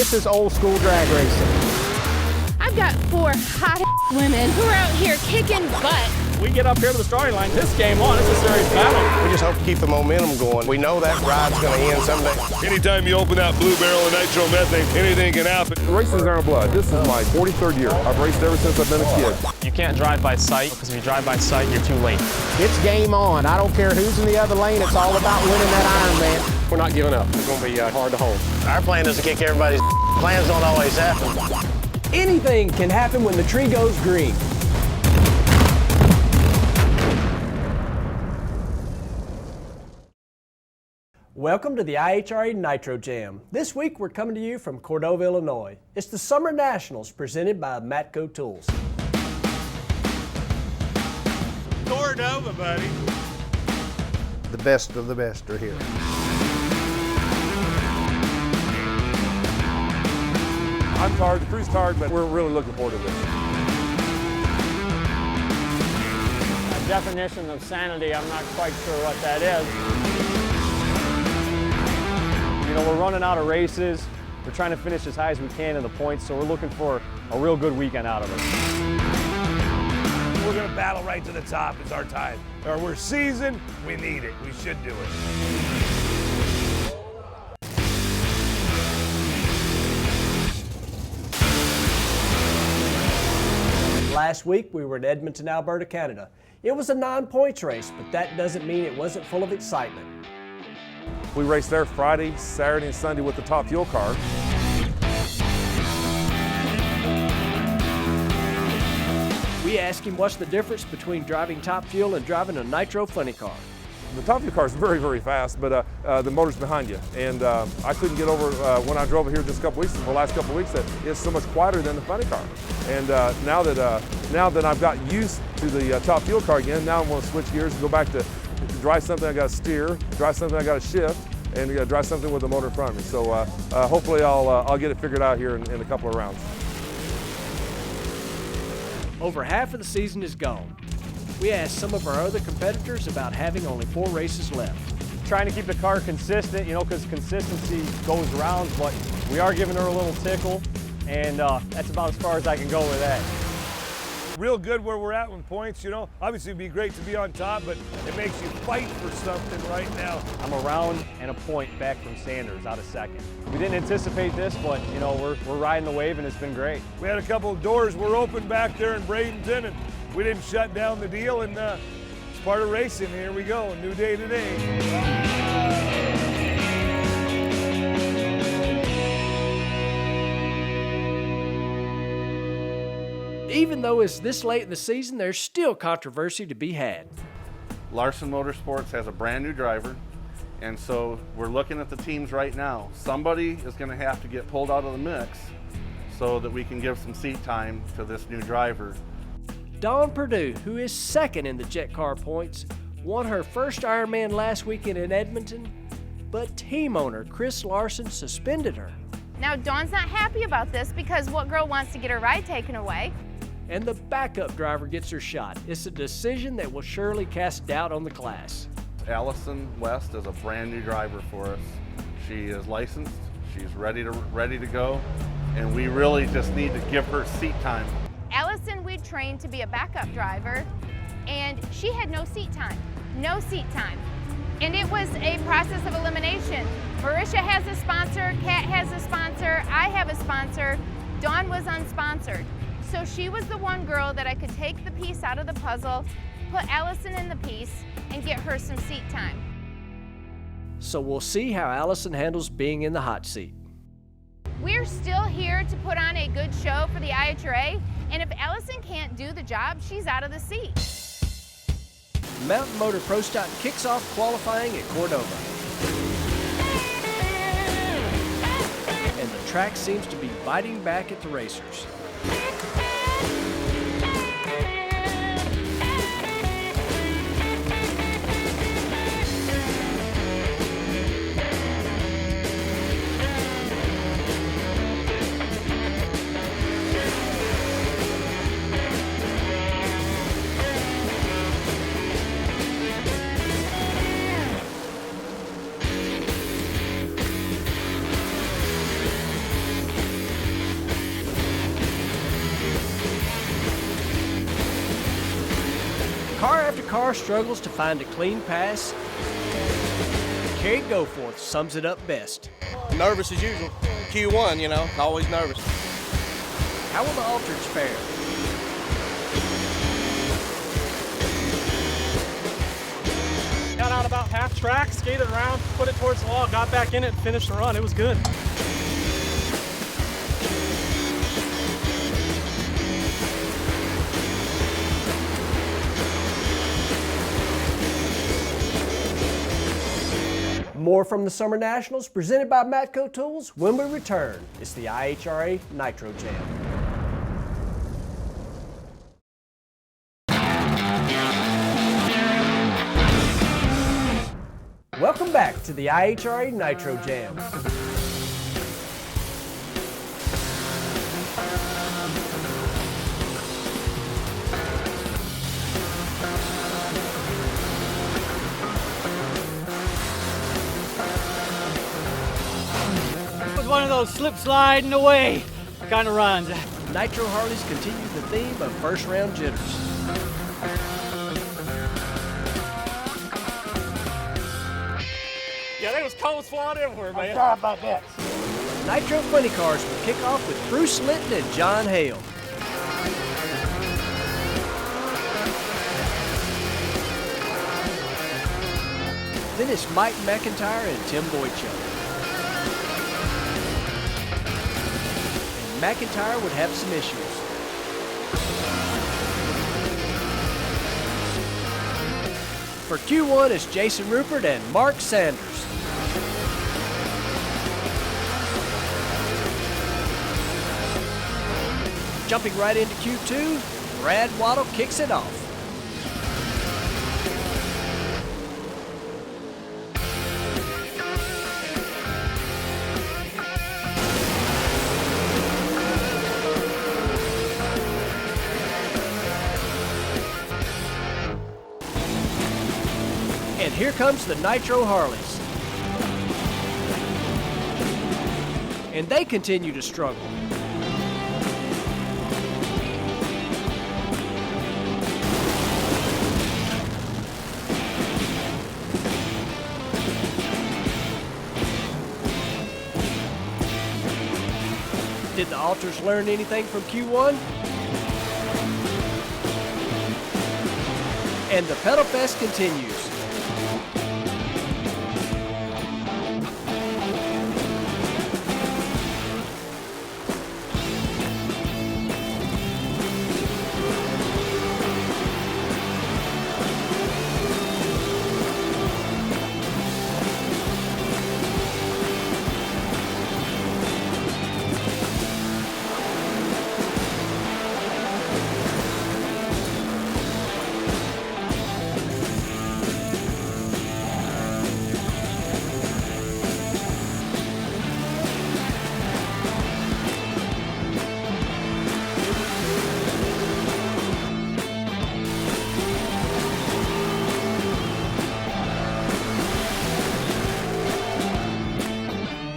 This is old school drag racing. I've got 4 hot women who are out here kicking butt. We get up here to the starting line, this game on, it's a serious battle. We just hope to keep the momentum going. We know that ride's going to end someday. Anytime you open that blue barrel of nitromethane, anything can happen. Racing's in our blood. This is my 43rd year. I've raced ever since I've been a kid. You can't drive by sight, because if you drive by sight, you're too late. It's game on. I don't care who's in the other lane. It's all about winning that Ironman. We're not giving up. It's going to be hard to hold. Our plan is to kick everybody's plans don't always happen. Anything can happen when the tree goes green. Welcome to the IHRA Nitro Jam. This week we're coming to you from Cordova, Illinois. It's the Summer Nationals presented by Matco Tools. Cordova, buddy. The best of the best are here. I'm tired, the crew's tired, but we're really looking forward to this. A definition of sanity, I'm not quite sure what that is. You know, we're running out of races. We're trying to finish as high as we can in the points, so we're looking for a real good weekend out of it. We're going to battle right to the top. It's our time. Or we're seasoned. We need it. We should do it. Last week we were in Edmonton, Alberta, Canada. It was a non-points race, but that doesn't mean it wasn't full of excitement. We raced there Friday, Saturday, and Sunday with the top fuel car. We asked him what's the difference between driving top fuel and driving a nitro funny car. The top fuel car is very, very fast, but the motor's behind you. And I couldn't get over, when I drove it here just a couple weeks, the last couple weeks, that it's so much quieter than the funny car. And now that I've got used to the top fuel car again, now I'm going to switch gears and go back to drive something I got to steer, drive something I got to shift, and drive something with the motor in front of me. So hopefully I'll get it figured out here in a couple of rounds. Over half of the season is gone. We asked some of our other competitors about having only 4 races left. Trying to keep the car consistent, you know, because consistency goes rounds, but we are giving her a little tickle, and that's about as far as I can go with that. Real good where we're at with points, you know. Obviously, it'd be great to be on top, but it makes you fight for something right now. I'm a round and a point back from Sanders out of second. We didn't anticipate this, but, you know, we're riding the wave, and it's been great. We had a couple of doors were open back there in Bradenton, and we didn't shut down the deal, and it's part of racing. Here we go, a new day today. Even though it's this late in the season, there's still controversy to be had. Larson Motorsports has a brand new driver, and so we're looking at the teams right now. Somebody is going to have to get pulled out of the mix so that we can give some seat time to this new driver. Dawn Perdue, who is second in the Jet Car points, won her first Ironman last weekend in Edmonton, but team owner Chris Larson suspended her. Now, Dawn's not happy about this because what girl wants to get her ride taken away? And the backup driver gets her shot. It's a decision that will surely cast doubt on the class. Allison West is a brand new driver for us. She is licensed, she's ready to go, and we really just need to give her seat time. Allison, we trained to be a backup driver, and she had no seat time. No seat time. And it was a process of elimination. Marisha has a sponsor, Kat has a sponsor, I have a sponsor, Dawn was unsponsored. So she was the one girl that I could take the piece out of the puzzle, put Allison in the piece, and get her some seat time. So we'll see how Allison handles being in the hot seat. We're still here to put on a good show for the IHRA, and if Allison can't do the job, she's out of the seat. Mountain Motor Pro Stock kicks off qualifying at Cordova. And the track seems to be biting back at the racers. car struggles to find a clean pass, Kerry Goforth sums it up best. Nervous as usual. Q1, you know, always nervous. How will the Altereds fare? Got out about half track, skated around, put it towards the wall, got back in it, and finished the run. It was good. More from the Summer Nationals presented by Matco Tools when we return. It's the IHRA Nitro Jam. Welcome back to the IHRA Nitro Jam. One of those slip sliding away kind of runs. Nitro Harleys continue the theme of first round jitters. Yeah, there was cold flying everywhere, man. Sorry about that. Nitro Funny Cars will kick off with Bruce Linton and John Hale. Then it's Mike McIntyre and Tim Boychuk. McIntyre would have some issues. For Q1, it's Jason Rupert and Mark Sanders. Jumping right into Q2, Brad Waddle kicks it off. And here comes the Nitro Harleys. And they continue to struggle. Did the Alters learn anything from Q1? And the Pedal Fest continues.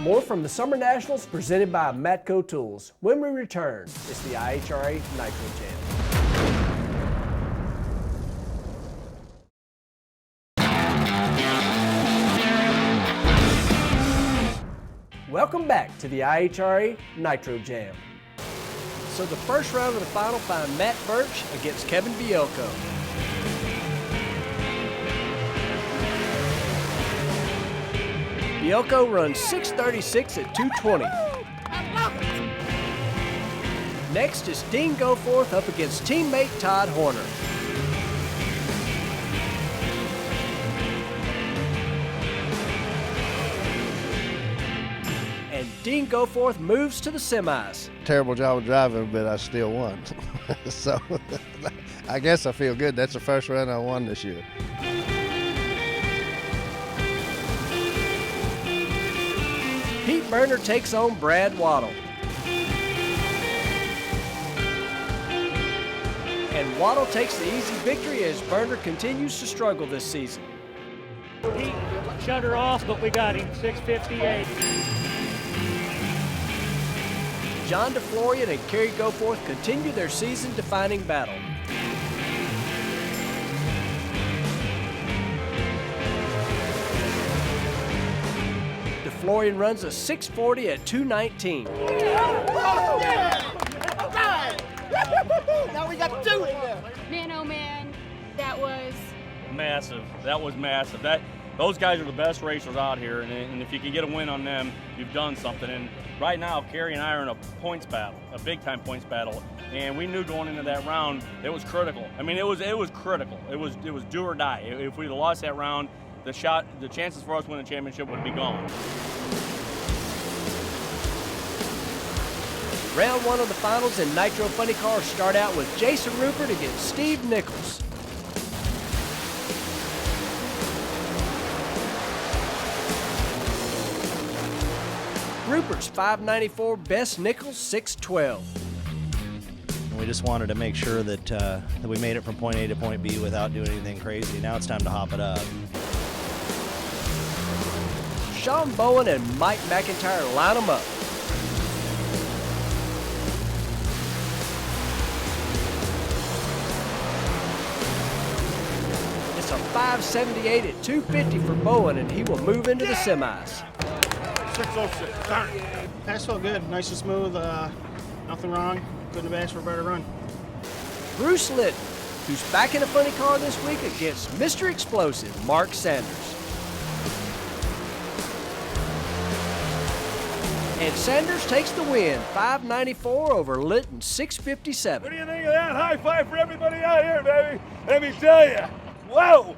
More from the Summer Nationals presented by Matco Tools. When we return, it's the IHRA Nitro Jam. Welcome back to the IHRA Nitro Jam. So the first round of the final found Matt Birch against Kevin Bielko. Bielko runs 6:36 at 2:20. Next is Dean Goforth up against teammate Todd Horner. And Dean Goforth moves to the semis. Terrible job of driving, but I still won. So I guess I feel good. That's the first run I won this year. Pete Burner takes on Brad Waddle. And Waddle takes the easy victory as Burner continues to struggle this season. He shut her off, but we got him, 658. John DeFlorian and Kerry Goforth continue their season-defining battle. Florian runs a 640 at 219. Now we got 2 in there. Man, oh man, that was Massive. That was massive. Those guys are the best racers out here, and if you can get a win on them, you've done something. And right now, Kerry and I are in a points battle, a big-time points battle, and we knew going into that round it was critical. I mean, it was critical. It was do or die. If we'd have lost that round, the chances for us winning the championship would be gone. Round 1 of the finals in Nitro Funny Cars start out with Jason Rupert against Steve Nichols. Rupert's 594 best, Nichols 612. We just wanted to make sure that we made it from point A to point B without doing anything crazy. Now it's time to hop it up. Sean Bowen and Mike McIntyre line them up. It's a 578 at 250 for Bowen, and he will move into the semis. 606. Darn it. That felt good. Nice and smooth. Nothing wrong. Couldn't have asked for a better run. Bruce Litton, who's back in a funny car this week against Mr. Explosive, Mark Sanders. And Sanders takes the win, 594 over Litton, 657. What do you think of that? High five for everybody out here, baby. Let me tell you. Whoa!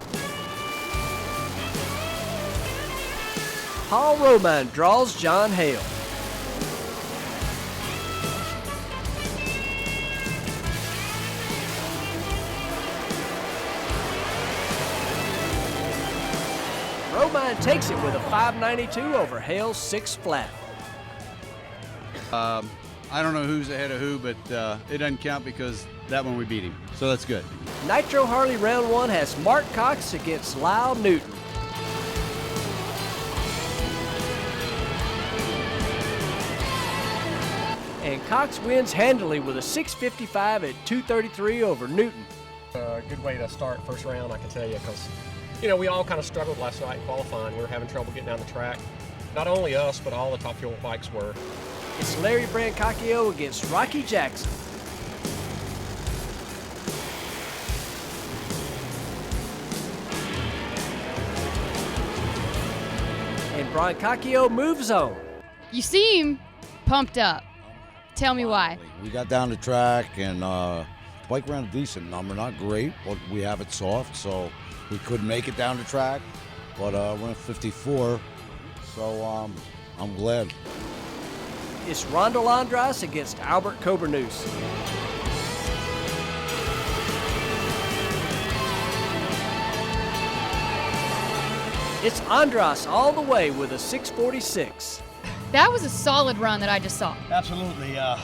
Paul Roman draws John Hale. Roman takes it with a 592 over Hale's 6 flat. I don't know who's ahead of who, but it doesn't count because that one we beat him. So that's good. Nitro Harley round 1 has Mark Cox against Lyle Newton. And Cox wins handily with a 655 at 233 over Newton. Good way to start first round, I can tell you, because, you know, we all kind of struggled last night in qualifying. We were having trouble getting down the track. Not only us, but all the Top Fuel bikes were. It's Larry Brancacchio against Rocky Jackson. And Brancacchio moves on. You seem pumped up. Tell me why. We got down the track and bike ran a decent number, not great, but we have it soft, so we couldn't make it down the track, but we're at 54, so I'm glad. It's Rondo Andras against Albert Cobernus. It's Andras all the way with a 646. That was a solid run that I just saw. Absolutely. It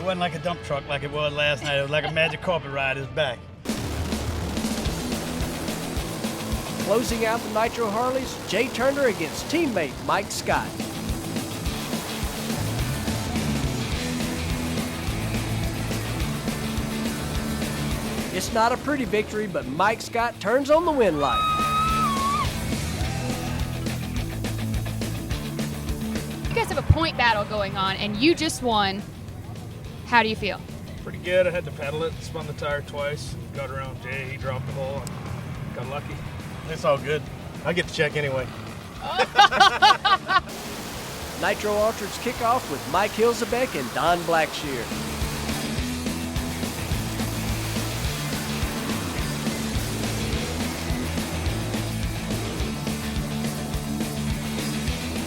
wasn't like a dump truck like it was last night. It was like a magic carpet ride. It's back. Closing out the Nitro Harleys, Jay Turner against teammate Mike Scott. It's not a pretty victory, but Mike Scott turns on the win light. You guys have a point battle going on, and you just won. How do you feel? Pretty good. I had to pedal it, spun the tire twice, got around Jay, he dropped the ball, and got lucky. It's all good. I get the check anyway. Nitro Orchards kick off with Mike Hilzebeck and Don Blackshear.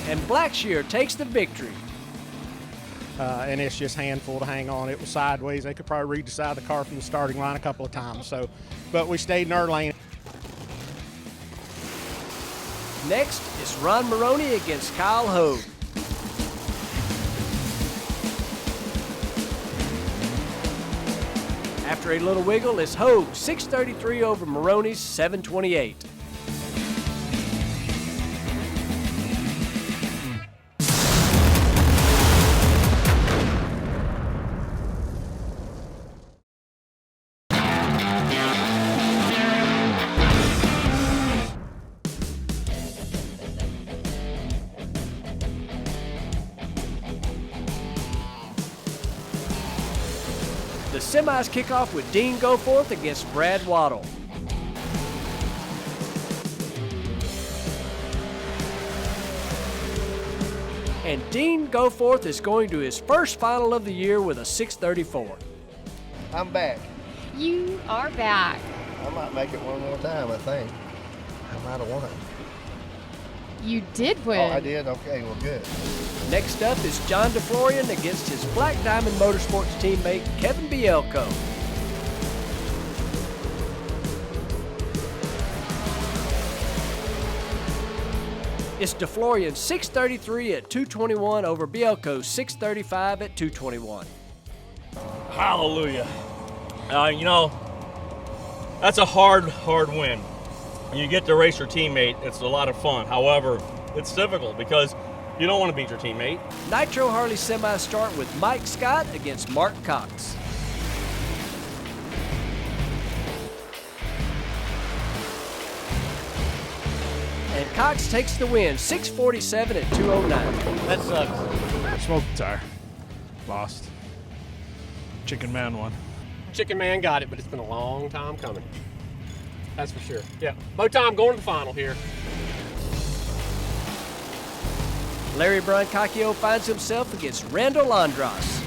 And Blackshear takes the victory. And it's just handful to hang on. It was sideways. They could probably read the side of the car from the starting line a couple of times. But we stayed in our lane. Next is Ron Maroney against Kyle Hogue. After a little wiggle, it's Hogue 633 over Maroney's 728. The semis kick off with Dean Goforth against Brad Waddle. And Dean Goforth is going to his first final of the year with a 634. I'm back. You are back. I might make it one more time, I think. I might have won. You did win. Oh, I did? Okay, well, good. Next up is John DeFlorian against his Black Diamond Motorsports teammate, Kevin Bielko. It's DeFlorian's 633 at 221 over Bielko's 635 at 221. Hallelujah. You know, that's a hard win. When you get to race your teammate, it's a lot of fun. However, it's difficult because you don't want to beat your teammate. Nitro Harley semis start with Mike Scott against Mark Cox. And Cox takes the win, 647 at 209. That sucks. Smoked the tire. Lost. Chicken Man won. Chicken Man got it, but it's been a long time coming. That's for sure. Yeah. Bow time going to the final here. Larry Brancacchio finds himself against Randall Andros.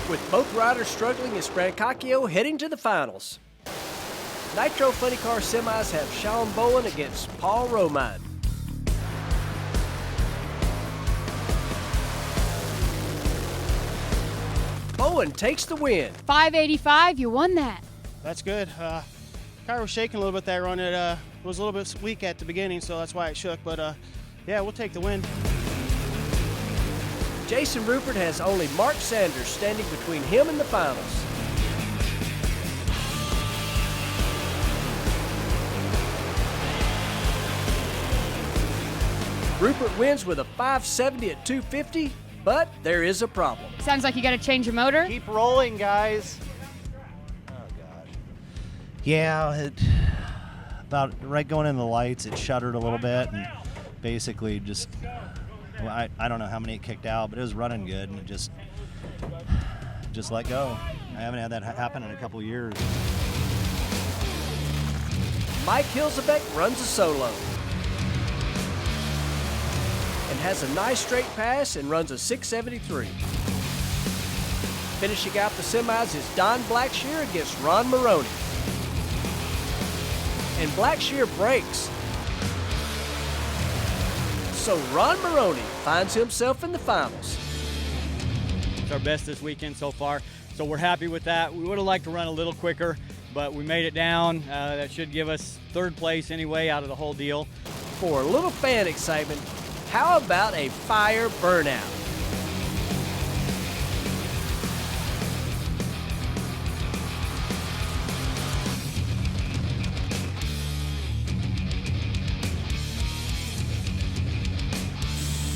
With both riders struggling, it's Brancacchio heading to the finals. Nitro Funny Car semis have Sean Bowen against Paul Romine. Bowen takes the win. 585, you won that. That's good. Car was shaking a little bit that run. It was a little bit weak at the beginning, so that's why it shook. But yeah, we'll take the win. Jason Rupert has only Mark Sanders standing between him and the finals. Rupert wins with a 570 at 250, but there is a problem. Sounds like you got to change your motor. Keep rolling, guys. Yeah, about right going in the lights, it shuddered a little bit and basically just, well, I don't know how many it kicked out, but it was running good and it just let go. I haven't had that happen in a couple of years. Mike Hilsebeck runs a solo and has a nice straight pass and runs a 673. Finishing out the semis is Don Blackshear against Ron Maroney. And Blackshear breaks. So Ron Maroney finds himself in the finals. It's our best this weekend so far, so we're happy with that. We would have liked to run a little quicker, but we made it down. That should give us third place anyway out of the whole deal. For a little fan excitement, how about a fire burnout?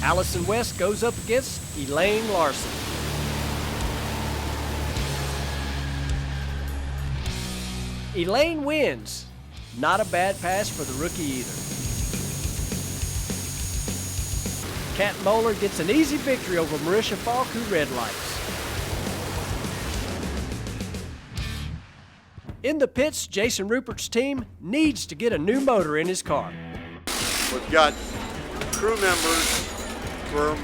Allison West goes up against Elaine Larson. Elaine wins. Not a bad pass for the rookie either. Kat Moeller gets an easy victory over Marisha Falk, who red lights. In the pits, Jason Rupert's team needs to get a new motor in his car. We've got crew members from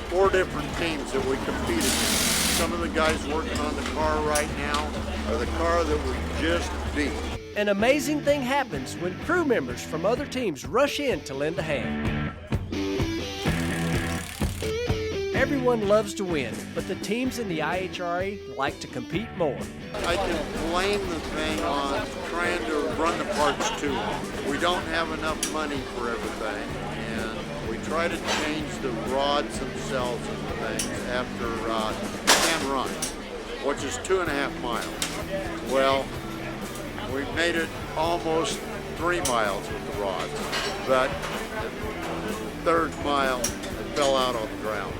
4 different teams that we compete against. Some of the guys working on the car right now are the car that we just beat. An amazing thing happens when crew members from other teams rush in to lend a hand. Everyone loves to win, but the teams in the IHRA like to compete more. I can blame the thing on trying to run the parts too long. We don't have enough money for everything, and we try to change the rods themselves and things after 10 runs, which is 2.5 miles. Well, we made it almost 3 miles with the rods, but the 3rd mile, it fell out on the ground.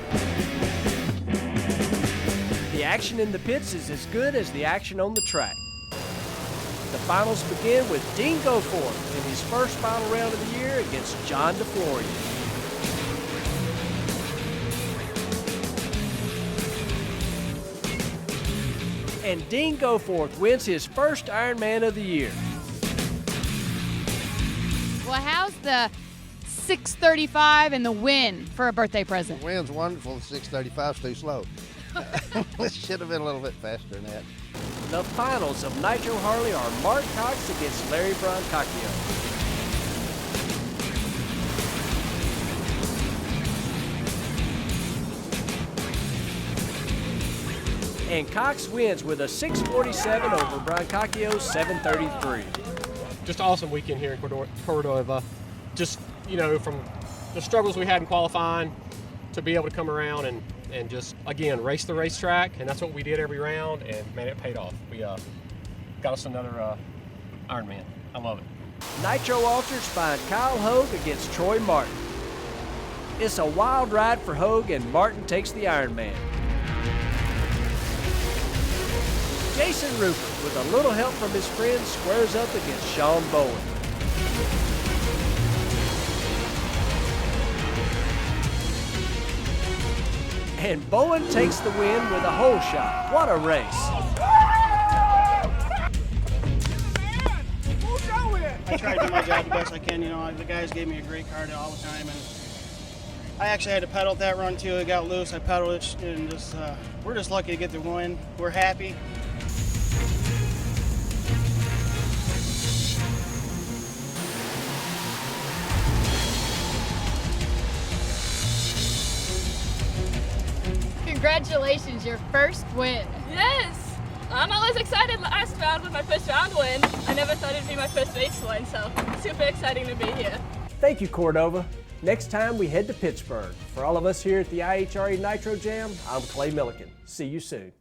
The action in the pits is as good as the action on the track. The finals begin with Dean Goforth in his first final round of the year against John DeFlorian. And Dean Goforth wins his first Ironman of the year. Well, how's the 6:35 and the win for a birthday present? The win's wonderful. The 6:35's too slow. It should have been a little bit faster than that. The finals of Nitro Harley are Mark Cox against Larry Brancacchio. And Cox wins with a 6:47 over Brancacchio's 7:33. Just awesome weekend here in Cordova. Just, you know, from the struggles we had in qualifying to be able to come around and just, again, race the racetrack, and that's what we did every round, and man, it paid off. We got us another Ironman. I love it. Nitro Ultras find Kyle Hogue against Troy Martin. It's a wild ride for Hogue, and Martin takes the Ironman. Jason Rupert, with a little help from his friends, squares up against Sean Bowen. And Bowen takes the win with a hole shot. What a race. I try to do my job the best I can. You know, the guys gave me a great car all the time, and I actually had to pedal that run too. It got loose. I pedaled it, and just we're just lucky to get the win. We're happy. Congratulations, your first win. Yes! I was excited last round with my first round win. I never thought it'd be my first race win, so super exciting to be here. Thank you, Cordova. Next time we head to Pittsburgh. For all of us here at the IHRA Nitro Jam, I'm Clay Milliken. See you soon.